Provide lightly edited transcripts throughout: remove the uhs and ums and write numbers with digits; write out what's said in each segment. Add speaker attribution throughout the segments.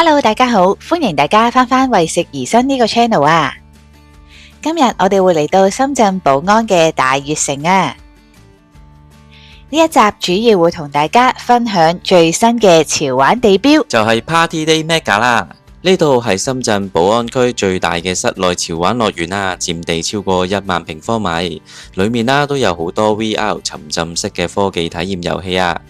Speaker 1: Hello， 大家好，歡迎大家返為食而生呢個 channel 啊！今日我哋會嚟到深圳寶安嘅大悅城啊！呢一集主要會同大家分享最新嘅潮玩地標，
Speaker 2: 就係 Party Day Mega 啦！呢度係深圳寶安區最大嘅室內潮玩樂園啦，佔地超過1萬平方米，裏面都有好多 VR 沉浸式嘅科技體驗遊戲啊！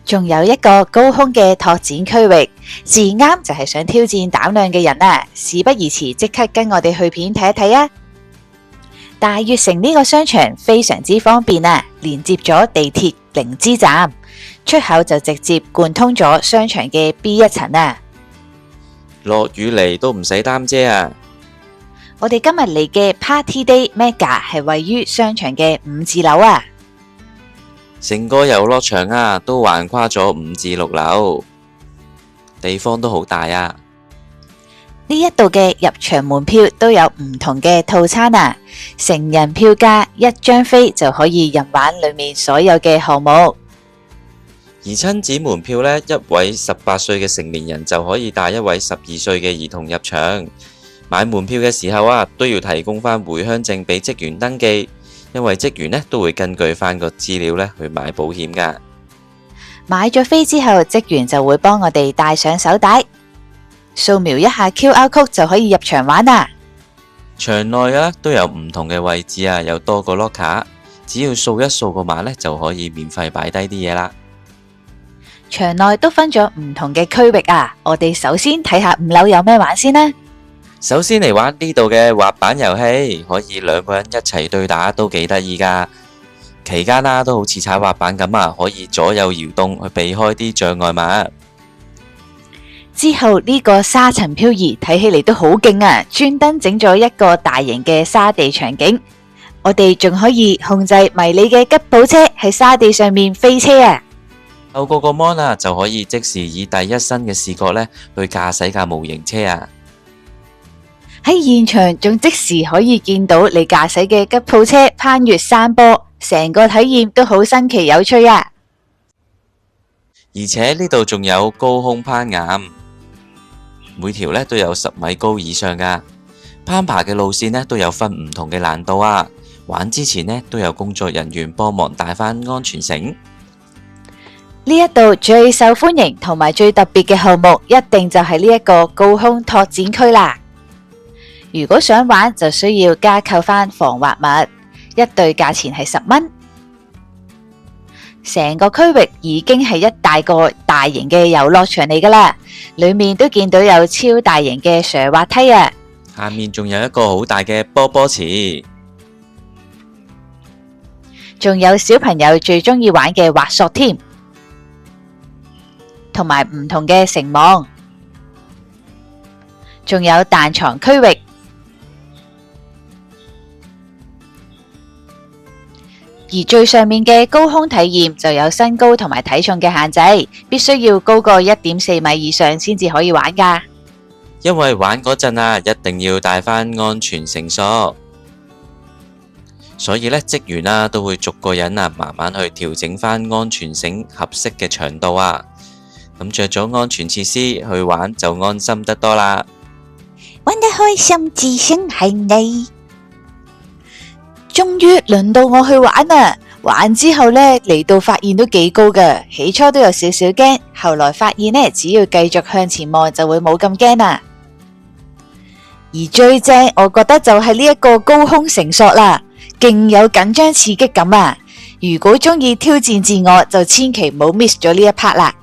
Speaker 1: 仲有一個高空嘅拓展區域，字啱就係想挑戰膽量嘅人啊！事不宜遲，即刻跟我哋去片睇一睇啊！大悅城呢個商場非常之方便啊，連接咗地鐵靈芝站，出口就直接貫通咗商場嘅 B1 層啊！
Speaker 2: 落雨嚟都唔使擔遮啊！
Speaker 1: 我哋今日嚟嘅 Party Day Mega 係位於商場嘅5至樓啊！
Speaker 2: 成個遊樂場啊，都橫跨咗5至6樓，地方都好大啊！
Speaker 1: 呢一度嘅入場門票都有唔同嘅套餐啊，成人票價1張飛就可以任玩裏面所有嘅項目，
Speaker 2: 而親子門票呢，一位18歲嘅成年人就可以帶一位12歲嘅兒童入場。買門票嘅時候啊，都要提供返回鄉證俾職員登記。因為職員都會根據翻個資料去買保險噶。
Speaker 1: 買咗飛之後，職員就會幫我哋戴上手帶，掃描一下 QR code 就可以入場玩啦。
Speaker 2: 場內都有唔同嘅位置啊，有多個 locker， 只要掃一掃個碼就可以免費擺低啲嘢啦。
Speaker 1: 場內都分咗唔同嘅區域啊，我哋首先睇下5樓有咩玩先啦。
Speaker 2: 首先嚟玩呢度嘅滑板遊戲，可以2個人一齊對打，都幾得意噶。期間都好似踩滑板咁啊，可以左右搖動去避開啲障礙物。
Speaker 1: 之後呢個沙塵漂移睇起嚟都好勁啊，專登整咗一個大型嘅沙地場景，我哋仲可以控制迷你嘅吉普車喺沙地上面飛車啊。
Speaker 2: 透過個 mon 就可以即時以第一身嘅視覺去駕駛架模型車啊。
Speaker 1: 喺現場仲即時可以見到你駕駛嘅吉普車攀越山坡，成個體驗都好新奇有趣啊！
Speaker 2: 而且呢度仲有高空攀岩，每條都有10米高以上噶。攀爬嘅路線都有分唔同嘅難度啊！玩之前都有工作人員幫忙帶返安全繩。
Speaker 1: 呢一度最受歡迎同埋最特別嘅項目，一定就係呢一個高空拓展區啦。如果想玩，就需要加購返防滑物，一對價錢係10蚊。成個區域已經係一大個大型嘅遊樂場嚟噶啦，裏面都見到有超大型嘅斜滑梯啊，
Speaker 2: 下面仲有一個好大嘅波波池，
Speaker 1: 仲有小朋友最中意玩嘅滑索添，同埋唔同嘅繩網，仲有彈床區域。而最上面嘅高空體驗就有身高同埋體重嘅限制，必須要高過1.4米以上先至可以玩噶。
Speaker 2: 因為玩嗰陣一定要帶返安全繩索，所以職員都會逐個人慢慢去調整返安全繩合適嘅長度啊。咁着咗安全設施去玩就安心得多啦。
Speaker 1: 玩得開心至少係你。終於輪到我去玩啦！玩之後嚟到發現都幾高㗎，起初都有少少驚，後來發現只要繼續向前望就會冇咁驚啦。而最正，我覺得就係呢一個高空繩索啦，勁有緊張刺激感啊！如果中意挑戰自我，就千祈唔好 miss 咗呢一 part 啦。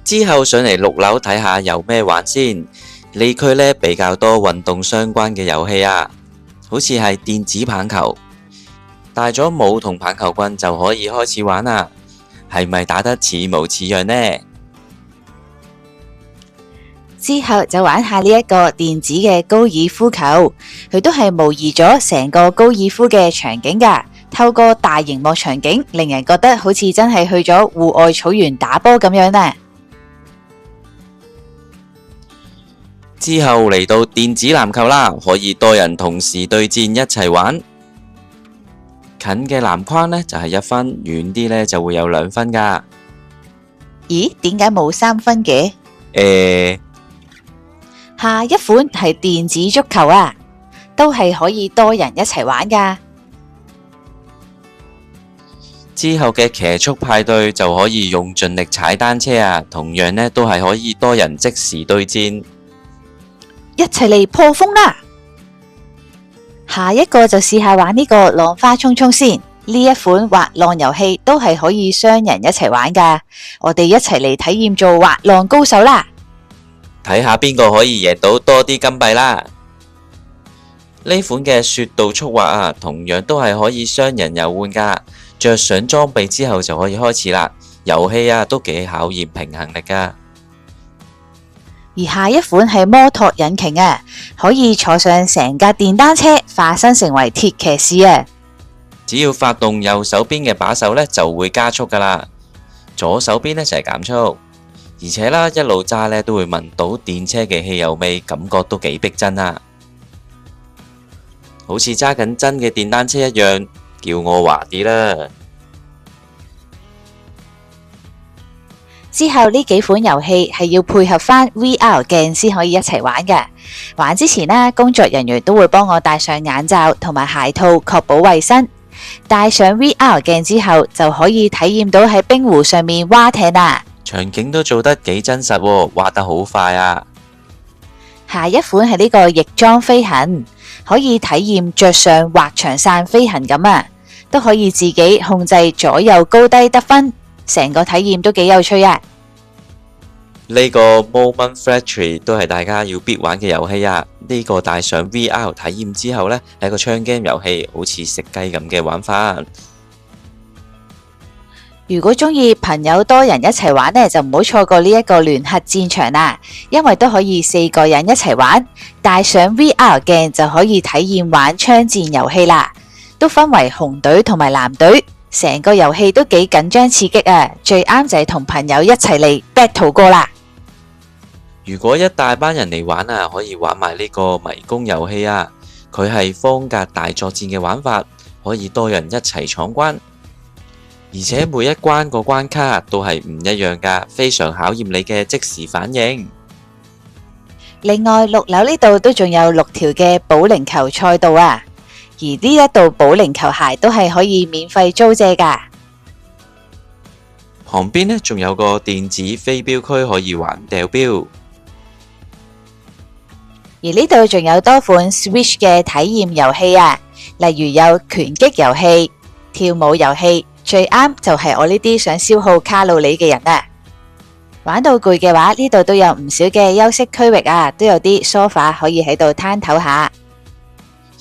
Speaker 2: 之後上嚟6樓睇下有咩玩先。呢區比較多運動相關嘅遊戲啊。好似係電子棒球，帶咗帽同棒球棍就可以開始玩啦。係咪打得似模似樣呢？
Speaker 1: 之後就玩下呢一個電子嘅高爾夫球，佢都係模擬咗成個高爾夫嘅場景噶。透過大螢幕場景，令人覺得好似真係去咗戶外草原打波咁樣呢。
Speaker 2: 之後嚟到電子籃球啦，可以多人同時對戰一齊玩。近嘅籃框呢就係1分，遠啲呢就會有2分噶。
Speaker 1: 咦？點解冇3分嘅？下一款係電子足球啊，都係可以多人一齊玩㗎。
Speaker 2: 之後嘅騎速派對就可以用盡力踩單車啊，同樣呢都係可以多人即時對戰，
Speaker 1: 一齊嚟破風啦！下一個就試下玩呢個浪花冲冲先，呢一款滑浪遊戲都係可以雙人一齊玩㗎，我哋一齊嚟體驗做滑浪高手啦！
Speaker 2: 睇下邊個可以贏到多啲金幣啦！呢款嘅雪道速滑啊，同樣都係可以雙人遊玩㗎，着上裝備之後就可以開始啦。遊戲啊都幾考驗平衡力㗎。
Speaker 1: 而下一款係摩托引擎啊，可以坐上成架電單車，化身成為鐵騎士啊！
Speaker 2: 只要發動右手邊嘅把手呢，就會加速㗎啦，左手邊呢就係減速。而且啦，一路揸呢都會聞到電車嘅汽油味，感覺都幾逼真啊！好似揸緊真嘅電單車一樣，叫我話啲啦。
Speaker 1: 之後呢幾款遊戲係要配合返 VR 鏡先可以一齊玩嘅。玩之前呢，工作人員都會幫我戴上眼罩同埋鞋套，確保衛生。戴上 VR 鏡之後，就可以體驗到喺冰湖上面划艇啦。
Speaker 2: 場景都做得幾真實喎，畫得好快啊！
Speaker 1: 下一款係呢個翼裝飛行，可以體驗着上滑翔傘飛行咁啊，都可以自己控制左右高低得分，成個體驗都幾有趣啊！
Speaker 2: 呢個 Moment Factory 都係大家要必玩嘅遊戲啊！呢個帶上 VR 體驗之後呢，係個槍 game 遊戲，好似食雞咁嘅玩法。
Speaker 1: 如果中意朋友多人一齊玩呢，就唔好錯過呢一個聯合戰場啦，因為都可以4個人一齊玩，戴上 VR 鏡就可以體驗玩槍戰遊戲啦。都分為紅隊同埋藍隊，成個遊戲都幾緊張刺激啊！最啱就係同朋友一齊嚟 battle 過啦。
Speaker 2: 如果一大班人嚟玩啊，可以玩埋呢個迷宮遊戲啊，佢係方格大作戰嘅玩法，可以多人一齊闖關。而且每一關個關卡都係唔一樣噶，非常考驗你嘅即時反應。
Speaker 1: 另外6樓呢度都仲有6條嘅保齡球賽道啊，而呢一度保齡球鞋都係可以免費租借噶。
Speaker 2: 旁邊呢仲有個電子飛鏢區可以玩掉鏢。
Speaker 1: 而呢度仲有多款 Switch 嘅體驗遊戲啊，例如有拳擊遊戲、跳舞遊戲。最啱就係我呢啲想消耗卡路里嘅人啊！玩到攰嘅話，呢度都有唔少嘅休息區域啊，都有啲梳化可以喺度攤唞下。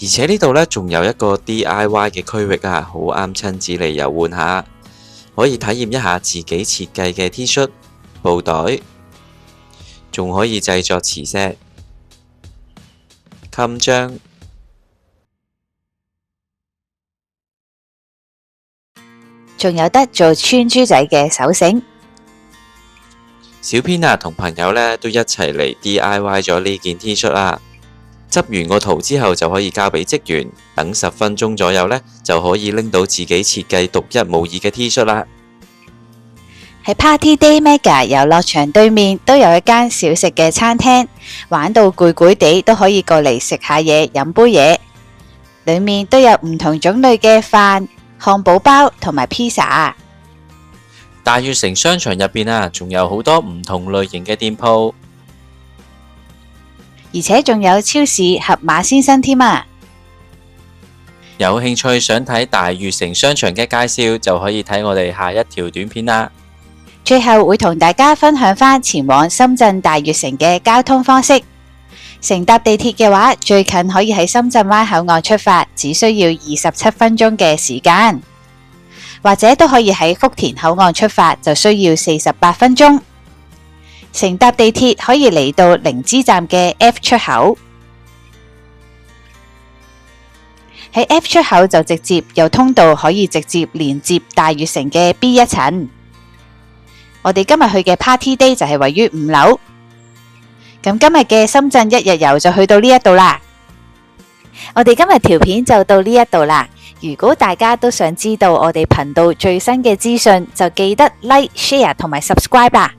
Speaker 2: 而且呢度呢仲有一個 DIY 嘅區域啊，好啱親子嚟遊玩下，可以體驗一下自己設計嘅 T 恤、布袋，仲可以製作磁石、襟章。
Speaker 1: 仲有得做穿珠仔嘅手繩。
Speaker 2: 小編啊，同朋友呢都一齊嚟 DIY 咗呢件 T 恤啦。執完個圖之後就可以交俾職員，等10分鐘左右呢，就可以拎到自己設計獨一無二嘅 T 恤啦。
Speaker 1: 喺 Party Day Mega 遊樂場對面都有一間小食嘅餐廳，玩到攰攰地都可以過嚟食下嘢、飲杯嘢。裏面都有唔同種類嘅飯、漢堡包同埋披薩。
Speaker 2: 大悅城商場入邊啊，仲有好多唔同類型嘅店鋪，
Speaker 1: 而且仲有超市盒馬先生添啊！
Speaker 2: 有興趣想睇大悅城商場嘅介紹，就可以睇我哋下一條短片啦。
Speaker 1: 最後會同大家分享返前往深圳大悅城嘅交通方式。乘搭地鐵嘅話，最近可以喺深圳灣口岸出發，只需要27分鐘嘅時間，或者都可以喺福田口岸出發，就需要48分鐘。乘搭地鐵可以嚟到靈芝站嘅 F 出口，喺 F 出口就直接有通道可以直接連接大悅城嘅 B 一層。我哋今日去嘅 Party Day 就係位於5樓。咁今日嘅深圳一日遊就去到呢一度啦。我哋今日條片就到呢一度啦。如果大家都想知道我哋頻道最新嘅資訊，就記得 Like、Share 同埋 Subscribe 啦。